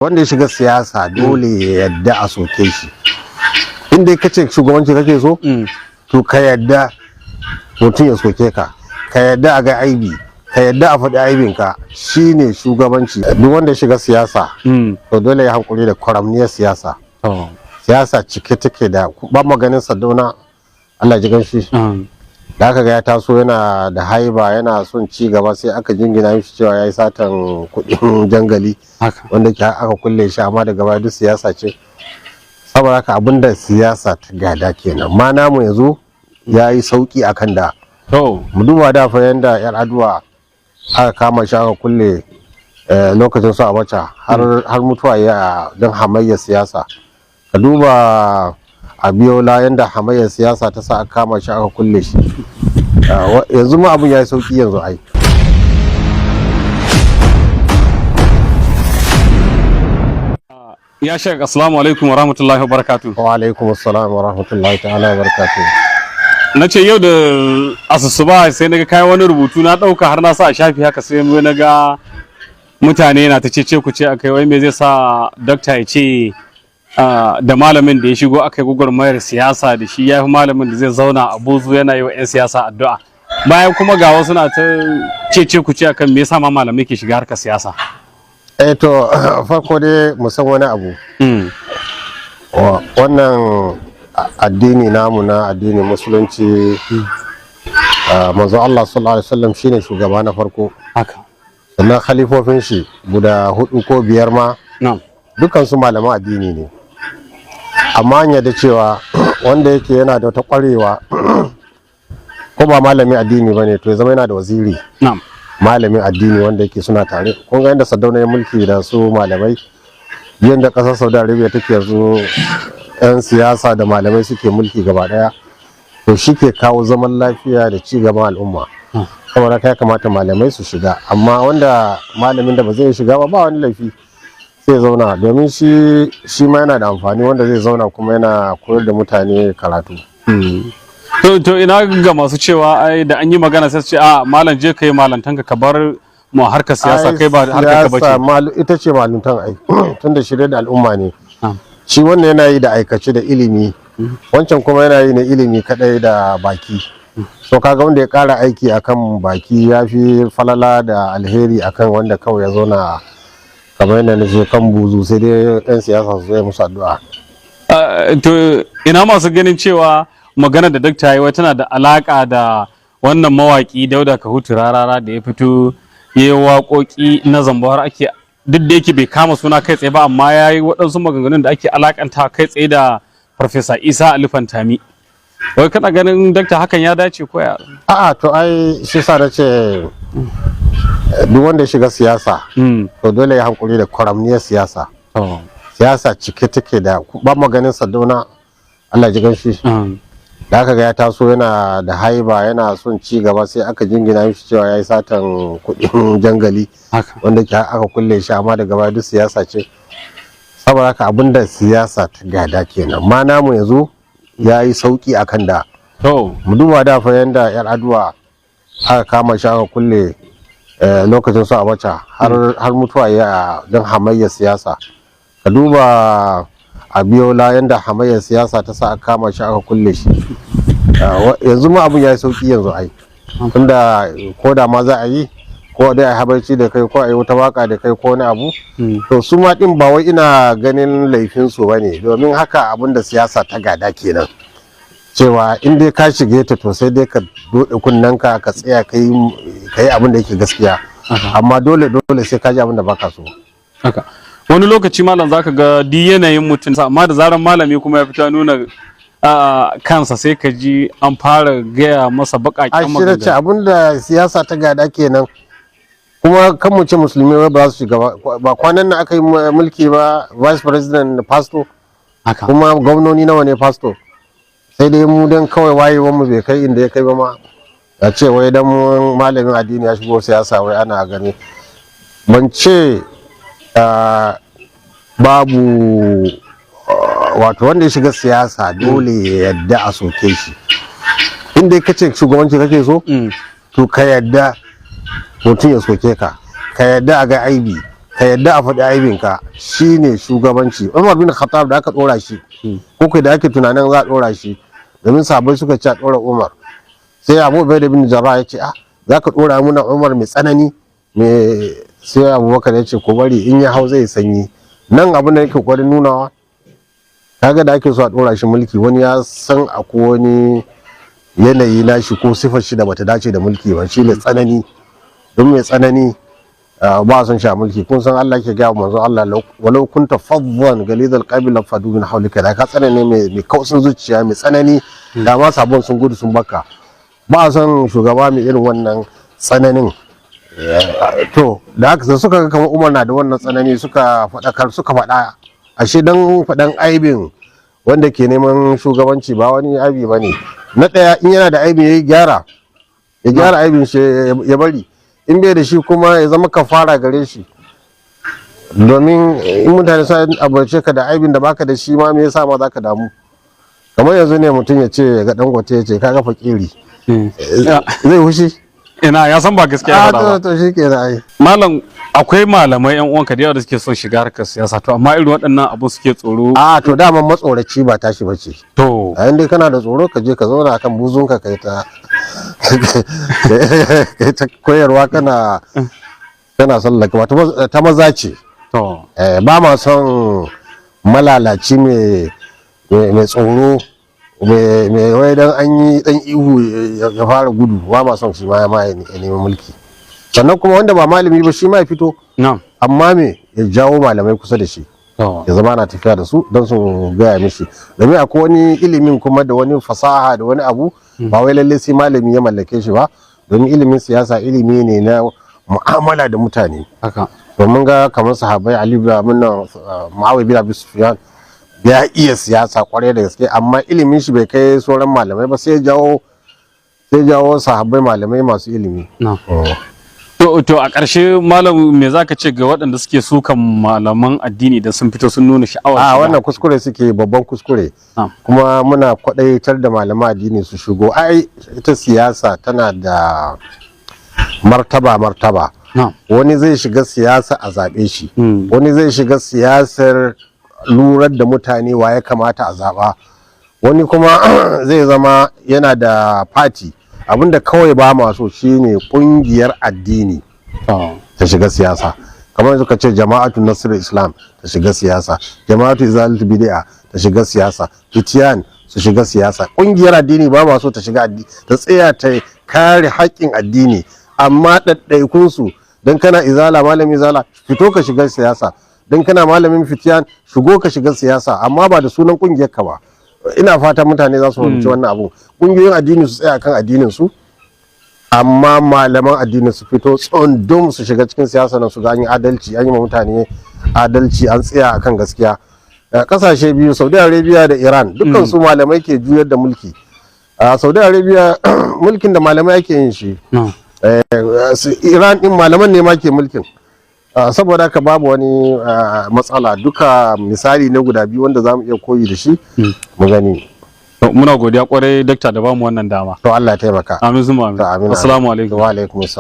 wanda ya shiga siyasa dole ya yadda a soke shi. Inda ka ce shugabanci kake so to ka yadda mutum ya soke ka yadda a ga aibi, ka yadda a faɗi aibinka, shine shugabanci. Duk wanda ya shiga siyasa to dole ya hankuri da kwaramniyar siyasa. Siyasa cike take da ba maganin Tattaunawa, Allah ji ganshi, da aka ga ya taso yana da haiba, yana son ci gaba, sai aka jingina mishi cewa ya yi satan kuɗin jangali wanda aka kulle shi, amma daga baya duk siyasa ce. Saboda haka abinda siyasa ta gada kenan, ma namu yanzu ya yi sauki akan da. Mu duba da fa yanda yar Addu'a aka kama shi aka kulle lokacin su Abacha har mutuwa ya don hamayyar siyasa. Ka duba Abiola yanda hamayyar siyasa ta sa aka kama shi aka kulle shi. Yanzu ma abin ya yi sauki yanzu ai. Ya Sheikh, assalamu alaikum wa rahmatullahi wa barakatuh. Wa alaikum assalam wa rahmatullahi ta'ala wa barakatuh. Na ce yau da asusuba sai naga kai wani rubutu na dauka har na sa a shafi haka, sai na ga mutane na ta cece ku ce akai, wai me zai sa doctor ya ce da malamin da ya shigo akai gwagwarmayar siyasa da shi ya fi malamin da zai zauna a buzu yana yi wa 'yan siyasa addu'a, bayan kuma ga wasu na ta cece ku ce akan me yasa ma malamai ke shiga harkar siyasa. To farko dai mu san wani abu. Wannan addini namu na addinin musulunci, manzo Allah sallallahu alaihi wasallam shine shugaba na farko. Sannan khalifofin shi guda 4 ko 5 ma dukkan su malaman addini ne. Amma an yarda cewa wanda yake yana da wata kwarewa ko ba malamin addini bane to ya zama yana da waziri malamin addini wanda yake suna tare. Kun ga yadda Sardauna ya mulki da su malamai, yadda kasar Saudi Arabia take yanzu 'yan siyasa da malamai suke mulki gaba daya, to shi ke kawo zaman lafiya da ci gaban al'umma. Saboda ya kamata malamai su shiga, amma wanda malamin da ba zai shiga ba wani laifi, sai zauna, domin shi ma yana da amfani, wanda zai zauna kuma yana koyar da mutane karatu. To ina ga masu cewa ai da an yi magana sai su ce malam je kai malantanka ka bar mu harkar siyasa, kai ba harkar ka bace. Ita ce maluntan ai tunda shirye da al'umma ne. Shi wannan yana yi da aikace da ilimi, wancan kuma yana yi na ilimi kadai da baki. So kaga wanda ya kara aiki akan baki ya fi falala da alheri akan wanda kawai ya zauna kamar yadda na je kan buzu, sai dai 'yan siyasa su zai musu addu'a. To ina masu ganin cewa magana da dakta yi tana da alaka da wannan mawaki Dauda Kahutu Rarara da ya fito ya yi waƙoƙi na zamba, har ake, duk da yake bai kama suna kai tsaye ba, amma ya yi waɗansu maganganun da ake alakanta kai tsaye da Farfesa Isa Ali Pantami. Wai kana ganin dakta hakan ya dace ko ya? A'a, to ai shi sa na ce duk wanda ya shiga siyasa to dole ya hankuri da kwaramniyar siyasa. Siyasa cike take da ba maganin Tattaunawa, Allah ji ganshi, da aka ga ya taso yana da haiba, yana son ci gaba, sai aka jingina mishi cewa ya yi satan kuɗin jangali wanda aka kulle shi, amma daga baya duk siyasa ce. Saboda haka abinda siyasa ta gada kenan, ma namu yanzu ya yi sauki akan da. Mu duba da fa yanda yar Addu'a aka kama shi aka kulle lokacin su Abacha har mutuwa ya don hamayyar siyasa. Ka duba Abiola yanda hamayyar siyasa ta sa aka kama shi aka kulle shi. Yanzu ma abin ya yi sauki yanzu ai, tunda ko da ma za a yi, ko dai a habarci da kai, ko a yi wata waka da kai, ko wani abu, to su ma din ba wai ina ganin laifin su bane, domin haka abin da siyasa ta gada kenan, cewa in dai ka shige ta to sai dai ka dode kunnanka ka tsaya kai abin da yake gaskiya, amma dole sai ka ji abin da baka so. Wani lokaci malam zaka ga di yanayin mutum, amma da zaran malami kuma ya fita nuna kansa sai ka ji an fara gaya masa baƙaƙen magana. Ce abinda siyasa ta gada kenan, kuma kan mu ce musulmi ba za su shiga ba. Kwanan nan aka yi mulki ba, vice president pastor, kuma gwamnoni nawa ne pastor, sai dai mu dan kawai wayewar mu bai kai inda ya kai ba ma, ya ce wai dan malamin addini ya shigo siyasa wai ana gani. Ban ce babu wato wanda ya shiga siyasa dole ya yadda a soke shi. Inda ka ce shugabanci kake so to ka yadda mutum ya soke ka yadda a ga aibi, ka yadda a faɗi aibinka shine shugabanci. Umar bin Khattab da aka ɗora shi ko kai da ake tunanin za a ɗora shi, domin sahabbai suka ce a ɗora Umar, sai Abu Ubaida bin Jarrah ya ce za ka ɗora muna Umar mai tsanani, sai Abubakar ya ce ko bari in ya hau zai sanyi. Nan abin da yake ƙoƙarin nunawa, kaga da ake so a ɗora shi mulki, wani ya san akwai wani yanayi na shi ko sifar shi da bata dace da mulki ba, shi ne tsanani. Don mai tsanani ba son sha mulki. Kun san Allah ke gaya manzo Allah, walau kunta faddan galidal qalbi la fadu min hawlika, da ka tsanani mai kausin zuciya mai tsanani da ma sabon sun gudu sun baka. Ba son shugaba mai irin wannan tsananin. To da haka suka ga kamar Umar na da wannan tsanani, suka faɗa ashe dan faɗan aibin wanda ke neman shugabanci ba wani aibi bane. Na ɗaya, in yana da aibi ya gyara aibin shi ya bari, in bai da shi kuma ya zama kafara gare shi. Domin in mutane sun abarce ka da aibin da baka da shi ma me yasa ma zaka damu? Kamar yanzu ne mutum ya ce ga Dangote ya ce kaga fakiri, zai hushi? Ina ya san ba gaskiya ba. To shikenan ai. Malam, akwai malamai yan uwanka da yawa da suke son shiga harkar siyasa, to amma irin waɗannan abu suke tsoro. To dama matsoraci ba tashi bace. To a inda kana da tsoro ka je ka zauna akan buzunka kai ta koyarwa kana sallaka. Wato ta maza ce. to Ba ma son malalaci mai tsoro, mai wai dan an yi dan ihu ya fara gudu. Ba ma son shi ma ya nemi mulki. Sannan kuma wanda ba malami ba shi ma ya fito, amma ya jawo malamai kusa da shi, ya zama na tafiya da su don su gaya mishi. Domin akwai wani ilimin kuma da wani fasaha da wani abu ba wai lalle sai malami ya mallake shi ba, domin ilimin siyasa ilimi ne na mu'amala da mutane. To mun ga kamar sahabbai Ali bin Muawiya bin Abi Sufyan ya iya siyasa kwarai da gaske, amma ilimin shi bai kai sauran malamai ba, sai jawo sahabbai malamai masu ilimi. To a ƙarshe malam, me zaka ce ga waɗanda suke sukan malaman addini da sun fito sun nuna sha'awar? Wannan kuskure suke, babban kuskure. Kuma muna kwaɗaitar da malaman addini su shigo. Ita siyasa tana da martaba. Wani zai shiga siyasa a zaɓe shi, wani zai shiga siyasar lurar da mutane wa ya kamata a zaɓa, wani kuma zai zama yana da fati. Abinda kawai ba maso shine kungiyar addini ta shiga siyasa. Kamar yanzu ka ce jama'atu nasr islam ta shiga siyasa, jama'atu izalatul bid'a ta shiga siyasa, fitiyan su shiga siyasa. Kungiyar addini ba maso ta shiga addini, ta tsaya ta kare haƙƙin addini. Amma ɗaiɗaikun su, dan kana izala, malamin izala, fito ka shiga siyasa. Dan kana malamin fitiyan, shigo ka shiga siyasa, amma ba da sunan kungiyar ka ba. Ina fata mutane za su fahimci wannan abu. Kungiyoyin addini su tsaya kan addinin su, amma malaman addini su fito tsondom su shiga cikin siyasa nan, su ga an yi adalci, an yi ma mutane adalci, an tsaya akan gaskiya. Kasashe biyu, Saudi Arabia da Iran, dukkan su malamai ke juyar da mulki. Saudi Arabia mulkin da malamai ake yin shi. Iran din malaman ne ma ke mulkin. Saboda haka babu wani matsala. Duka misali ne guda biyu wanda za mu iya koyi da shi mu gani. Muna godiya kwarai dakta da bamu wannan dama. To Allah ya taimaka. Amin. Assalamu alaikum. Wa alaikum assalam.